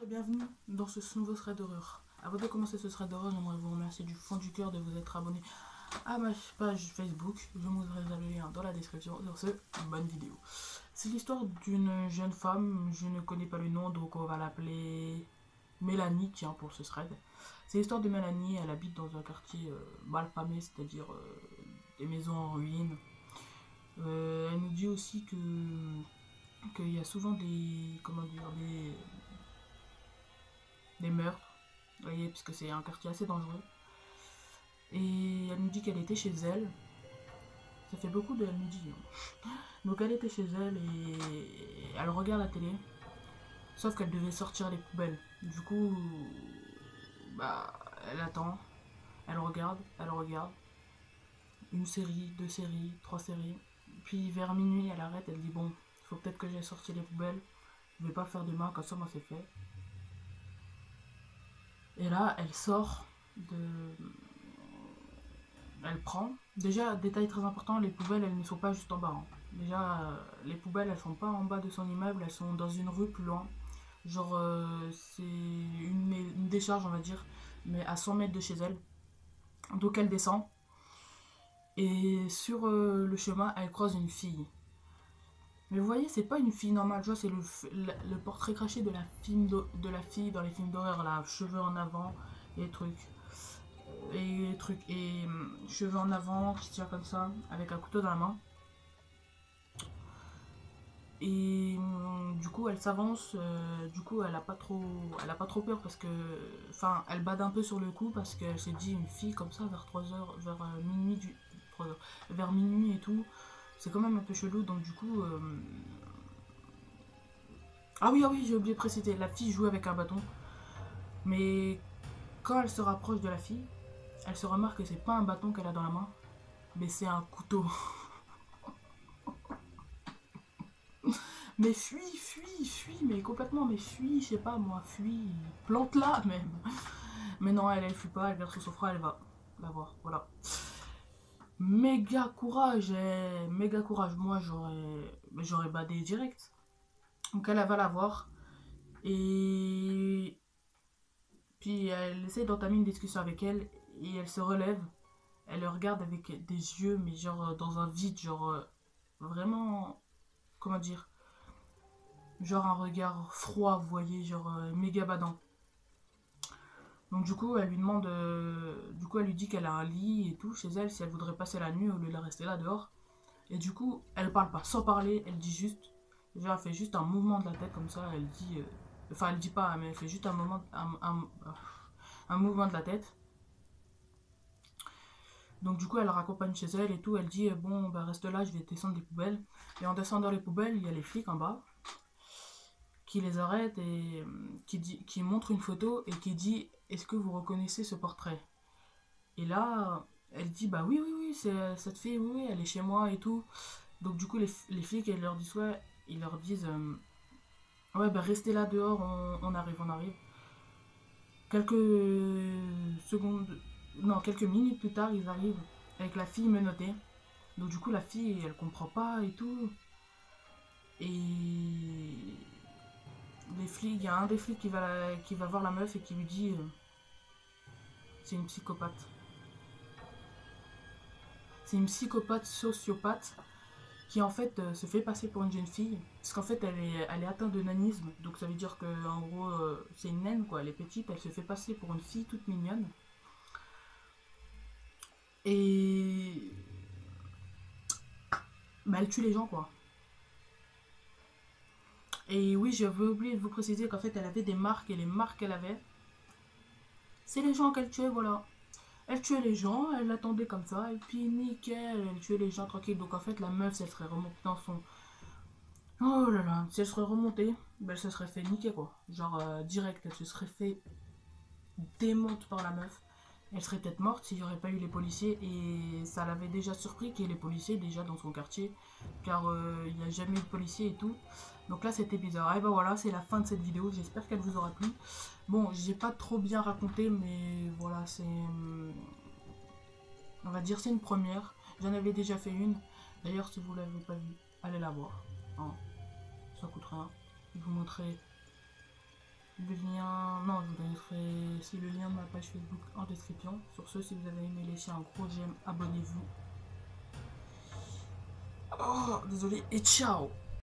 Bienvenue dans ce nouveau thread d'horreur. Avant de commencer ce thread d'horreur, j'aimerais vous remercier du fond du cœur de vous être abonné à ma page Facebook. Je vous mettrai le lien dans la description. Sur ce, bonne vidéo. C'est l'histoire d'une jeune femme, je ne connais pas le nom, donc on va l'appeler Mélanie, tiens, pour ce thread. C'est l'histoire de Mélanie, elle habite dans un quartier mal famé, c'est-à-dire des maisons en ruine. Elle nous dit aussi qu'il y a souvent des, comment dire, des meurtres, vous voyez, puisque c'est un quartier assez dangereux. Et elle nous dit qu'elle était chez elle. Ça fait beaucoup de elle nous dit. Donc elle était chez elle et elle regarde la télé. Sauf qu'elle devait sortir les poubelles. Du coup, bah, elle attend. Elle regarde. Une série, deux séries, trois séries. Puis vers minuit, elle arrête. Elle dit bon, il faut peut-être que j'aille sortir les poubelles. Je vais pas le faire demain, comme ça, moi c'est fait. Et là, elle sort de, elle prend. Déjà, détail très important, les poubelles, elles ne sont pas juste en bas, hein. Déjà, les poubelles, elles sont pas en bas de son immeuble, elles sont dans une rue plus loin. Genre, c'est une décharge, on va dire, mais à 100 mètres de chez elle. Donc, elle descend. Et sur le chemin, elle croise une fille. Mais vous voyez, c'est pas une fille normale, tu vois, c'est le portrait craché de la fille dans les films d'horreur, là, cheveux en avant et trucs. Cheveux en avant qui se tient comme ça avec un couteau dans la main et du coup elle s'avance, du coup elle a pas trop peur parce que enfin elle bade un peu sur le coup parce qu'elle s'est dit une fille comme ça vers 3 heures, vers minuit 3 heures, vers minuit et tout, c'est quand même un peu chelou. Donc du coup ah oui, j'ai oublié de préciser, la fille joue avec un bâton, mais quand elle se rapproche de la fille, elle se remarque que c'est pas un bâton qu'elle a dans la main, mais c'est un couteau. Mais fuis, mais complètement, mais fuis, je sais pas moi, fuis, plante-la même. Mais non, elle fuit pas, elle vient sur son frère, elle va la voir, voilà. Méga courage, méga courage, moi j'aurais badé direct. Donc elle va la voir, et puis elle essaie d'entamer une discussion avec elle, et elle se relève, elle le regarde avec des yeux, mais genre dans un vide, genre vraiment, comment dire, genre un regard froid, vous voyez, genre méga badant. Donc du coup, elle lui demande, du coup, elle lui dit qu'elle a un lit et tout chez elle, si elle voudrait passer la nuit au lieu de rester là dehors. Et du coup, elle parle pas, sans parler, elle dit juste, genre, elle fait juste un mouvement de la tête comme ça, elle dit, enfin, elle dit pas, mais elle fait juste un mouvement de la tête. Donc du coup, elle la raccompagne chez elle et tout, elle dit, bon, bah reste là, je vais descendre les poubelles. Et en descendant les poubelles, il y a les flics en bas qui les arrête et qui montre une photo et qui dit, est-ce que vous reconnaissez ce portrait? Et là, elle dit, bah oui, c'est cette fille, oui, oui, elle est chez moi et tout. Donc du coup, les flics, elles leur disent, ouais, ils leur disent, ouais, bah restez là dehors, on arrive, on arrive. Quelques secondes, non, quelques minutes plus tard, ils arrivent avec la fille menottée. Donc du coup, la fille, elle comprend pas et tout. Et les flics, il y a un des flics qui va voir la meuf et qui lui dit, c'est une psychopathe. C'est une psychopathe sociopathe qui en fait se fait passer pour une jeune fille, parce qu'en fait elle est atteinte de nanisme, donc ça veut dire que en gros c'est une naine quoi, elle est petite, elle se fait passer pour une fille toute mignonne, et bah, elle tue les gens quoi. Et oui, j'avais oublié de vous préciser qu'en fait elle avait des marques, et les marques qu'elle avait, c'est les gens qu'elle tuait, voilà. Elle tuait les gens, elle l'attendait comme ça, et puis nickel, elle tuait les gens tranquille. Donc en fait la meuf, si elle serait remontée dans son... Oh là là, si elle serait remontée, ben, elle se serait fait niquer quoi. Genre direct, elle se serait fait démonte par la meuf. Elle serait peut-être morte s'il n'y aurait pas eu les policiers, et ça l'avait déjà surpris qu'il y ait les policiers déjà dans son quartier, car il n'y a jamais eu de policiers et tout. Donc là c'était bizarre. Et ben voilà, c'est la fin de cette vidéo, j'espère qu'elle vous aura plu. Bon, j'ai pas trop bien raconté, mais voilà, c'est... On va dire c'est une première. J'en avais déjà fait une. D'ailleurs, si vous l'avez pas vue, allez la voir. Hein. Ça coûte rien. Je vous montrerai Le lien, non, je vous mettrai si le lien de ma page Facebook en description. Sur ce, si vous avez aimé, laissez un gros j'aime, abonnez-vous. Oh, désolé, et ciao!